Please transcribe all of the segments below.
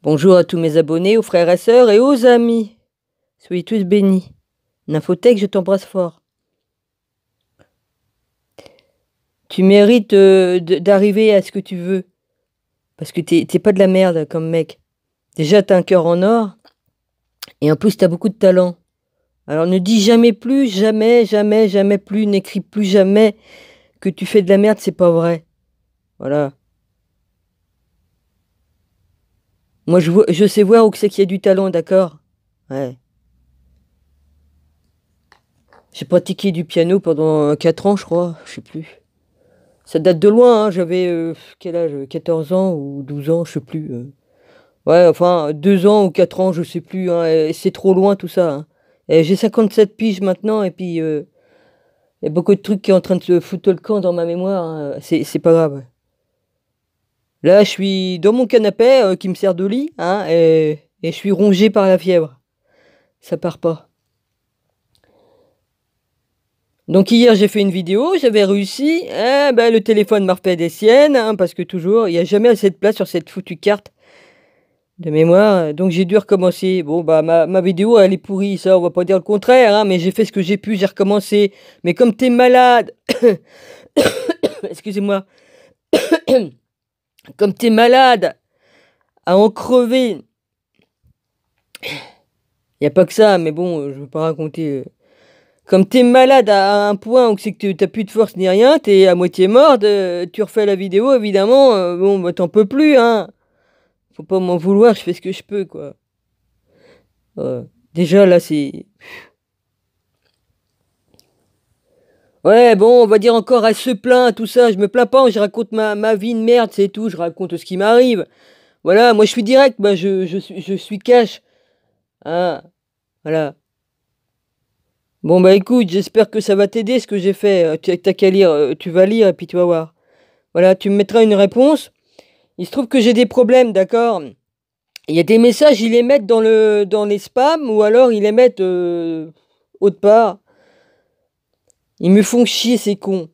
Bonjour à tous mes abonnés, aux frères et sœurs et aux amis. Soyez tous bénis. Nymphotech, je t'embrasse fort. Tu mérites d'arriver à ce que tu veux. Parce que t'es pas de la merde comme mec. Déjà, t'as un cœur en or. Et en plus, t'as beaucoup de talent. Alors ne dis jamais plus, jamais, jamais, jamais plus, n'écris plus jamais que tu fais de la merde, c'est pas vrai. Voilà. Moi, je sais voir où c'est qu'il y a du talent, d'accord? Ouais. J'ai pratiqué du piano pendant 4 ans, je crois. Je sais plus. Ça date de loin, hein. J'avais quel âge? 14 ans ou 12 ans, je sais plus. Ouais, enfin, 2 ans ou 4 ans, je sais plus, hein. C'est trop loin tout ça, hein. Et j'ai 57 piges maintenant, et puis il y a beaucoup de trucs qui sont en train de se foutre le camp dans ma mémoire, hein. C'est pas grave. Là, je suis dans mon canapé qui me sert de lit, hein, et je suis rongé par la fièvre. Ça part pas. Donc hier, j'ai fait une vidéo, j'avais réussi. Eh ben, le téléphone m'a refait des siennes, hein, parce que toujours, il n'y a jamais assez de place sur cette foutue carte de mémoire. Donc j'ai dû recommencer. Bon, bah ma vidéo, elle est pourrie, ça, on va pas dire le contraire, hein, mais j'ai fait ce que j'ai pu, j'ai recommencé. Mais comme t'es malade, excusez-moi, comme t'es malade à en crever, il n'y a pas que ça, mais bon, je veux pas raconter. Comme t'es malade à un point où c'est que t'as plus de force ni rien, t'es à moitié morte, tu refais la vidéo, évidemment, bon, bah t'en peux plus, hein. Faut pas m'en vouloir, je fais ce que je peux, quoi. Déjà, là, c'est... Ouais, bon, on va dire encore, elle se plaint, tout ça, je me plains pas, je raconte ma vie de merde, c'est tout, je raconte ce qui m'arrive. Voilà, moi je suis direct, bah, je suis cash. Hein, voilà. Bon, bah écoute, j'espère que ça va t'aider ce que j'ai fait. T'as qu'à lire, tu vas lire et puis tu vas voir. Voilà, tu me mettras une réponse. Il se trouve que j'ai des problèmes, d'accord? Il y a des messages, ils les mettent dans les spams ou alors ils les mettent autre part. Ils me font chier, ces cons.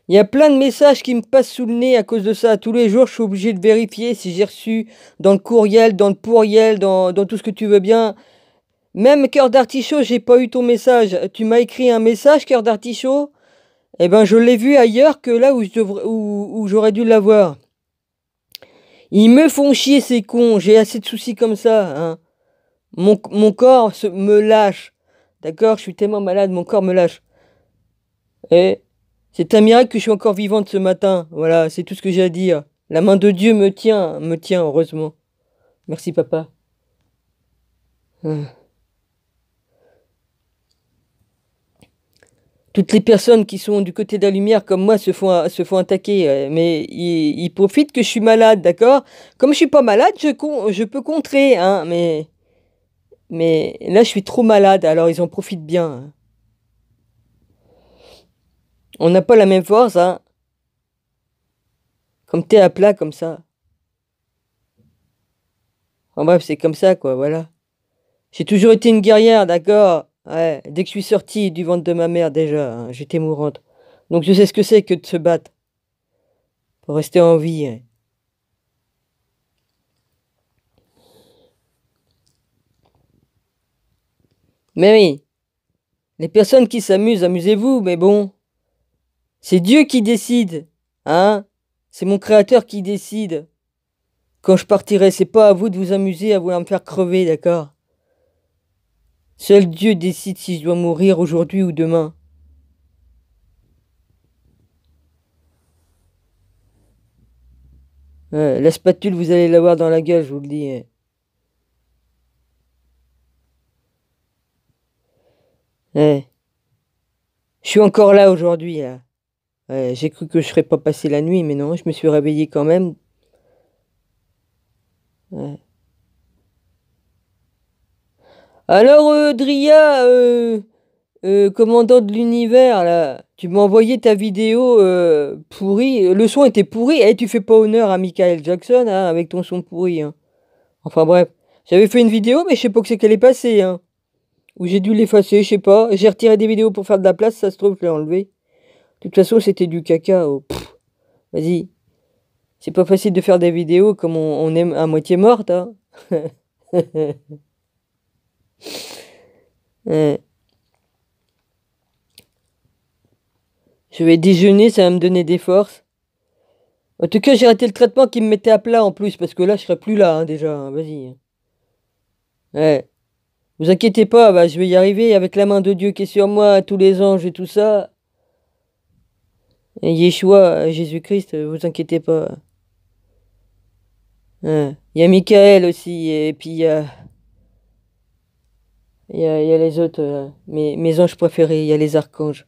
Il y a plein de messages qui me passent sous le nez à cause de ça. Tous les jours, je suis obligé de vérifier si j'ai reçu dans le courriel, dans le pourriel, dans tout ce que tu veux bien. Même cœur d'artichaut, j'ai pas eu ton message. Tu m'as écrit un message, cœur d'artichaut? Eh ben, je l'ai vu ailleurs que là où j'aurais dû l'avoir. Ils me font chier, ces cons. J'ai assez de soucis comme ça, hein. Mon corps me lâche. D'accord? Je suis tellement malade, mon corps me lâche. Et c'est un miracle que je suis encore vivante ce matin. Voilà, c'est tout ce que j'ai à dire. La main de Dieu me tient, heureusement. Merci, papa. Hum. Toutes les personnes qui sont du côté de la lumière comme moi se font attaquer. Mais ils profitent que je suis malade, d'accord? Comme je suis pas malade, je peux contrer, hein. Mais là, je suis trop malade, alors ils en profitent bien, hein. On n'a pas la même force, hein. Comme t'es à plat, comme ça. En bref, c'est comme ça, quoi, voilà. J'ai toujours été une guerrière, d'accord? Ouais, dès que je suis sortie du ventre de ma mère, déjà, hein, j'étais mourante. Donc je sais ce que c'est que de se battre pour rester en vie, hein. Mais oui, les personnes qui s'amusent, amusez-vous, mais bon, c'est Dieu qui décide, hein? C'est mon créateur qui décide. Quand je partirai, c'est pas à vous de vous amuser, à vouloir me faire crever, d'accord? Seul Dieu décide si je dois mourir aujourd'hui ou demain. Ouais, la spatule, vous allez l'avoir dans la gueule, je vous le dis, hein. Ouais. Je suis encore là aujourd'hui, là. Ouais, j'ai cru que je serais pas passé la nuit, mais non, je me suis réveillé quand même. Ouais. Alors, Dria, commandant de l'univers, là, tu m'as envoyé ta vidéo pourrie. Le son était pourri. Eh, tu fais pas honneur à Michael Jackson, hein, avec ton son pourri, hein. Enfin bref, j'avais fait une vidéo, mais je sais pas que c'est qu'elle est passée, hein. Ou j'ai dû l'effacer, je sais pas. J'ai retiré des vidéos pour faire de la place, ça se trouve, je l'ai enlevé. De toute façon, c'était du caca. Oh, vas-y. C'est pas facile de faire des vidéos comme on est à moitié morte, hein. Euh, Je vais déjeuner, ça va me donner des forces. En tout cas, j'ai raté le traitement qui me mettait à plat en plus, parce que là, je serais plus là, hein, déjà, hein. Vas-y. Ouais. Vous inquiétez pas, bah, je vais y arriver avec la main de Dieu qui est sur moi, tous les anges et tout ça. Et Yeshua, Jésus-Christ, vous inquiétez pas. Ouais. Il y a Michael aussi, et puis il y a les autres, mes anges préférés, il y a les archanges.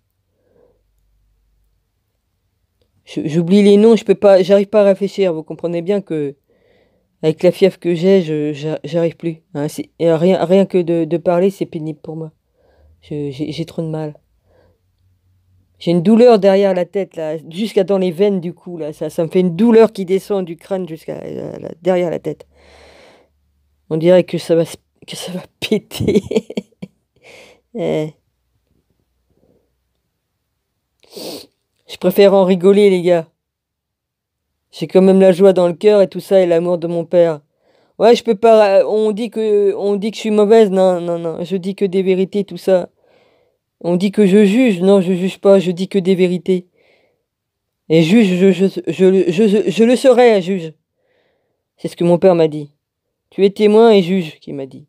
J'oublie les noms, je peux pas, j'arrive pas à réfléchir. Vous comprenez bien que avec la fièvre que j'ai, j'arrive plus. Hein, et rien que de parler, c'est pénible pour moi. J'ai trop de mal. J'ai une douleur derrière la tête, là, jusqu'à dans les veines du cou, là. Ça me fait une douleur qui descend du crâne jusqu'à derrière la tête. On dirait que que ça va péter. Eh, je préfère en rigoler, les gars. J'ai quand même la joie dans le cœur et tout ça et l'amour de mon père. Ouais, je peux pas. On dit que je suis mauvaise. Non, non, non. Je dis que des vérités, tout ça. On dit que je juge. Non, je juge pas. Je dis que des vérités. Et juge, je le serai, juge. C'est ce que mon père m'a dit. Tu es témoin et juge, qui m'a dit.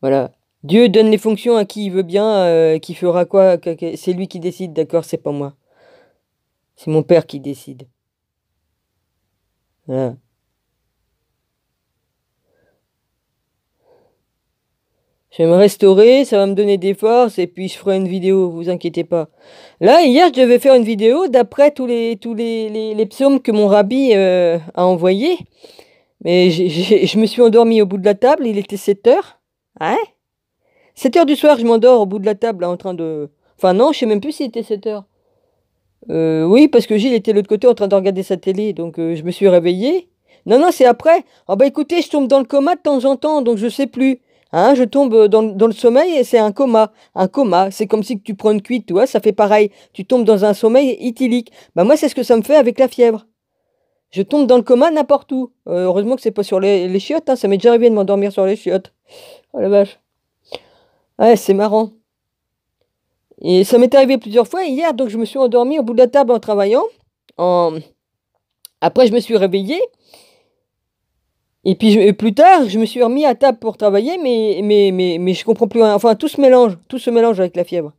Voilà. Dieu donne les fonctions à qui il veut bien, qui fera quoi. C'est lui qui décide, d'accord? C'est pas moi. C'est mon père qui décide. Voilà. Je vais me restaurer, ça va me donner des forces et puis je ferai une vidéo, vous inquiétez pas. Là, hier, je devais faire une vidéo d'après les psaumes que mon rabbi a envoyés. Mais je me suis endormi au bout de la table, il était 7 heures. Hein? 7 heures du soir, je m'endors au bout de la table là, en train de... Enfin non, je sais même plus s'il était 7 heures. Oui, parce que Gilles était de l'autre côté en train de regarder sa télé, donc je me suis réveillé. Non, non, c'est après. Ah bah écoutez, je tombe dans le coma de temps en temps, donc je sais plus. Hein, je tombe dans le sommeil et c'est un coma. Un coma, c'est comme si que tu prends une cuite, tu vois, ça fait pareil. Tu tombes dans un sommeil éthylique. Bah moi, c'est ce que ça me fait avec la fièvre. Je tombe dans le coma n'importe où. Heureusement que c'est pas sur les chiottes, hein, ça m'est déjà arrivé de m'endormir sur les chiottes. Oh la vache. Ouais, c'est marrant. Et ça m'est arrivé plusieurs fois hier, donc je me suis endormi au bout de la table en travaillant. En... Après, je me suis réveillé. Et puis et plus tard, je me suis remis à table pour travailler, mais je comprends plus rien. Enfin, tout se mélange avec la fièvre.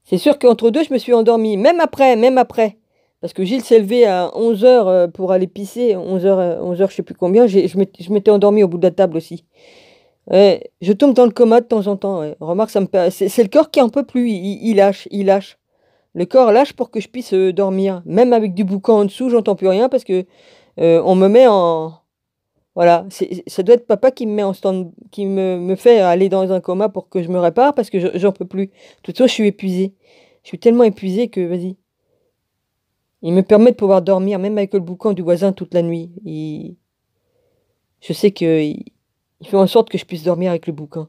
C'est sûr qu'entre deux, je me suis endormi, même après. Parce que Gilles s'est levé à 11 heures pour aller pisser, 11 heures, je sais plus combien, je m'étais endormi au bout de la table aussi. Ouais, je tombe dans le coma de temps en temps, ouais. Remarque, c'est le corps qui en peut plus, il lâche, il lâche. Le corps lâche pour que je puisse dormir. Même avec du boucan en dessous, j'entends plus rien parce que on me met en... Voilà, ça doit être papa qui me met en stand, me fait aller dans un coma pour que je me répare parce que j'en peux plus. De toute façon, je suis épuisé. Je suis tellement épuisé que, vas-y. Il me permet de pouvoir dormir, même avec le boucan du voisin toute la nuit. Je sais il fait en sorte que je puisse dormir avec le boucan.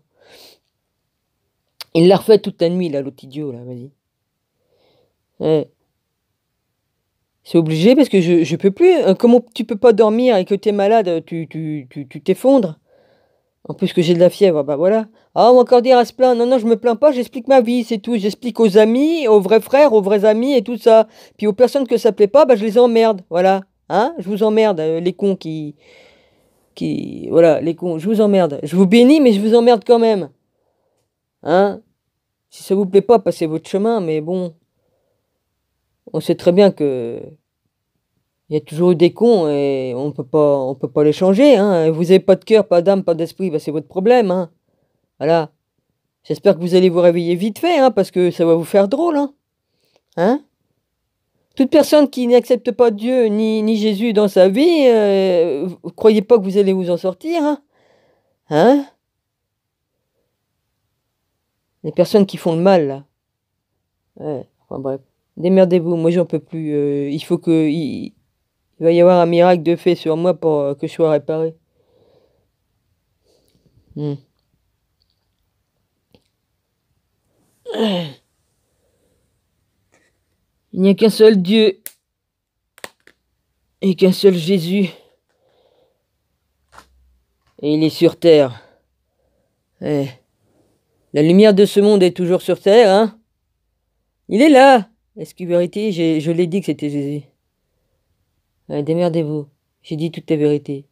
Il l'a refait toute la nuit, là, l'autre idiot, là, vas-y. Ouais. C'est obligé parce que je peux plus. Comment tu peux pas dormir et que t'es malade, tu t'effondres. En plus que j'ai de la fièvre, bah voilà. Ah, on va encore dire à se plaindre. Non, non, je me plains pas, j'explique ma vie, c'est tout. J'explique aux amis, aux vrais frères, aux vrais amis et tout ça. Puis aux personnes que ça plaît pas, bah je les emmerde, voilà. Hein? Je vous emmerde, les cons Voilà, les cons, je vous emmerde. Je vous bénis, mais je vous emmerde quand même. Hein? Si ça vous plaît pas, passez votre chemin, mais bon, on sait très bien que il y a toujours eu des cons et on peut pas les changer, hein. Vous avez pas de cœur, pas d'âme, pas d'esprit, bah c'est votre problème, hein. Voilà. J'espère que vous allez vous réveiller vite fait, hein, parce que ça va vous faire drôle, hein. Hein? Toute personne qui n'accepte pas Dieu ni Jésus dans sa vie, vous croyez pas que vous allez vous en sortir, hein? Hein? Les personnes qui font le mal, là. Ouais, enfin bref. Démerdez-vous, moi j'en peux plus. Il va y avoir un miracle de fait sur moi pour que je sois réparé. Hmm. Il n'y a qu'un seul Dieu. et qu'un seul Jésus. Et il est sur terre. Eh, la lumière de ce monde est toujours sur terre, hein? Il est là! Est-ce que vérité, je l'ai dit que c'était Jésus. Démerdez-vous. J'ai dit toute la vérité.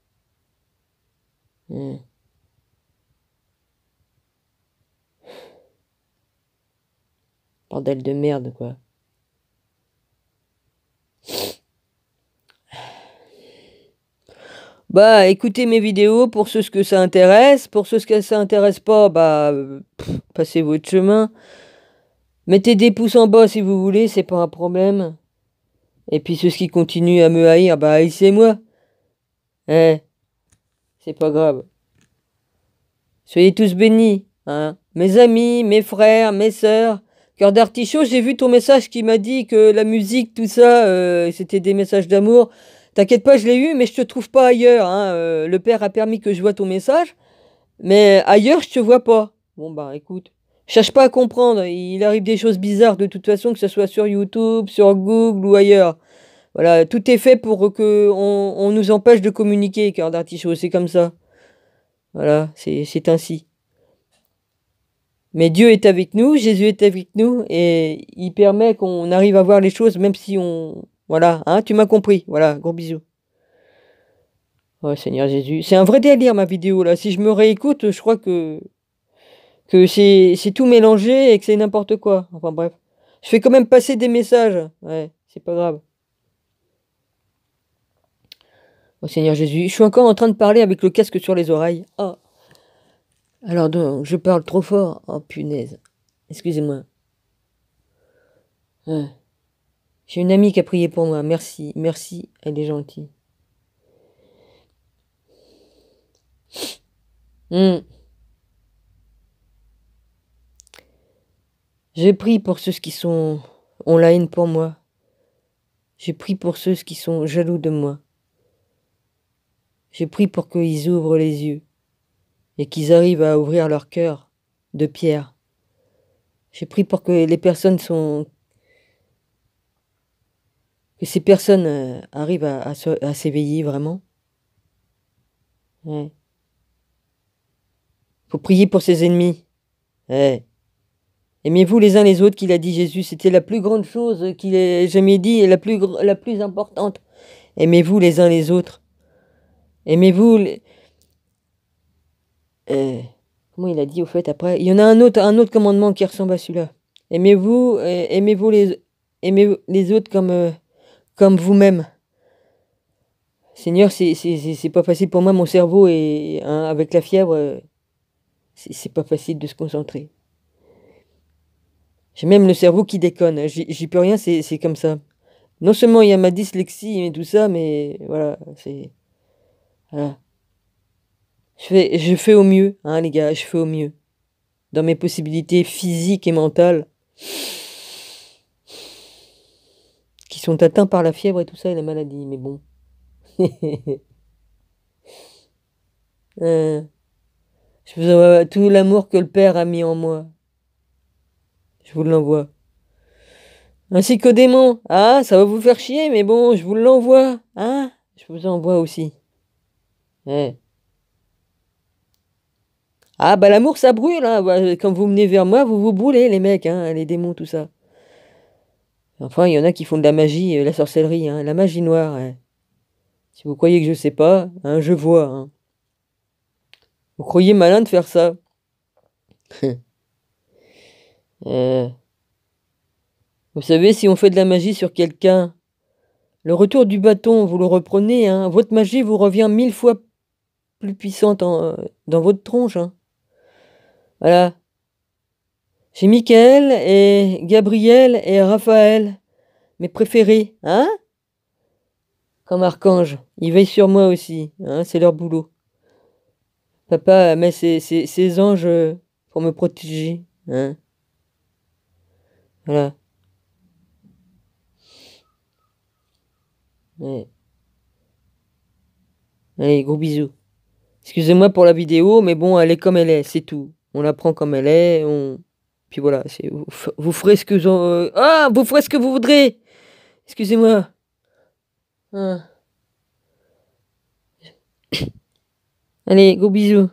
Bordel de merde, quoi. Bah, écoutez mes vidéos pour ceux que ça intéresse. Pour ceux que ça intéresse pas, bah, passez votre chemin. Mettez des pouces en bas si vous voulez, c'est pas un problème. Et puis ceux qui continuent à me haïr, bah, haïssez-moi. C'est pas grave. Soyez tous bénis, hein. Mes amis, mes frères, mes sœurs. Cœur d'artichaut, j'ai vu ton message qui m'a dit que la musique, tout ça, c'était des messages d'amour. T'inquiète pas, je l'ai eu, mais je te trouve pas ailleurs, hein. Le père a permis que je vois ton message, mais ailleurs, je te vois pas. Bon, bah, écoute. Cherche pas à comprendre. Il arrive des choses bizarres de toute façon, que ce soit sur YouTube, sur Google ou ailleurs. Voilà, tout est fait pour que on nous empêche de communiquer, cœur d'artichaut. C'est comme ça. Voilà, c'est ainsi. Mais Dieu est avec nous, Jésus est avec nous, et il permet qu'on arrive à voir les choses, même si on... Voilà, hein, tu m'as compris. Voilà, gros bisous. Oh Seigneur Jésus, c'est un vrai délire ma vidéo là. Si je me réécoute, je crois que c'est tout mélangé et que c'est n'importe quoi. Enfin bref. Je fais quand même passer des messages. Ouais, c'est pas grave. Oh Seigneur Jésus, je suis encore en train de parler avec le casque sur les oreilles. Oh. Alors donc, je parle trop fort. Oh punaise. Excusez-moi. Ouais. J'ai une amie qui a prié pour moi. Merci, merci, elle est gentille. J'ai prié pour ceux qui ont la haine pour moi. J'ai prié pour ceux qui sont jaloux de moi. J'ai prié pour qu'ils ouvrent les yeux et qu'ils arrivent à ouvrir leur cœur de pierre. J'ai prié pour que les personnes que ces personnes arrivent à s'éveiller vraiment. Ouais. Faut prier pour ses ennemis. Ouais. Aimez-vous les uns les autres, qu'il a dit Jésus. C'était la plus grande chose qu'il ait jamais dit et la plus importante. Aimez-vous les uns les autres. Aimez-vous les... comment il a dit au fait après? Il y en a un autre commandement qui ressemble à celui-là. Aimez-vous aimez les autres comme vous-même. Seigneur, c'est pas facile pour moi, mon cerveau et hein, avec la fièvre, c'est pas facile de se concentrer. J'ai même le cerveau qui déconne. J'y peux rien, c'est comme ça. Non seulement il y a ma dyslexie et tout ça, mais voilà, c'est... Voilà. Je fais au mieux, hein les gars, je fais au mieux. Dans mes possibilités physiques et mentales, qui sont atteints par la fièvre et tout ça et la maladie, mais bon. Je vous envoie tout l'amour que le Père a mis en moi. Je vous l'envoie. Ainsi qu'au démon. Ah, ça va vous faire chier, mais bon, je vous l'envoie. Hein? Je vous envoie aussi. Ouais. Ah, bah l'amour, ça brûle. Hein. Bah, quand vous venez vers moi, vous vous brûlez, les mecs, hein, les démons, tout ça. Enfin, il y en a qui font de la magie, la sorcellerie, hein, la magie noire. Ouais. Si vous croyez que je sais pas, hein, je vois. Hein. Vous croyez malin de faire ça? Vous savez, si on fait de la magie sur quelqu'un, le retour du bâton, vous le reprenez, hein, votre magie vous revient 1000 fois plus puissante dans votre tronche. Hein. Voilà. J'ai Michael et Gabriel et Raphaël, mes préférés, hein? Comme archange. Ils veillent sur moi aussi, hein, c'est leur boulot. Papa met ses anges pour me protéger, hein? Voilà. Ouais. Allez, gros bisous. Excusez-moi pour la vidéo, mais bon, elle est comme elle est, c'est tout. On la prend comme elle est, puis voilà, vous ferez ce que vous ferez ce que vous voudrez. Excusez-moi. Ah. Allez, gros bisous.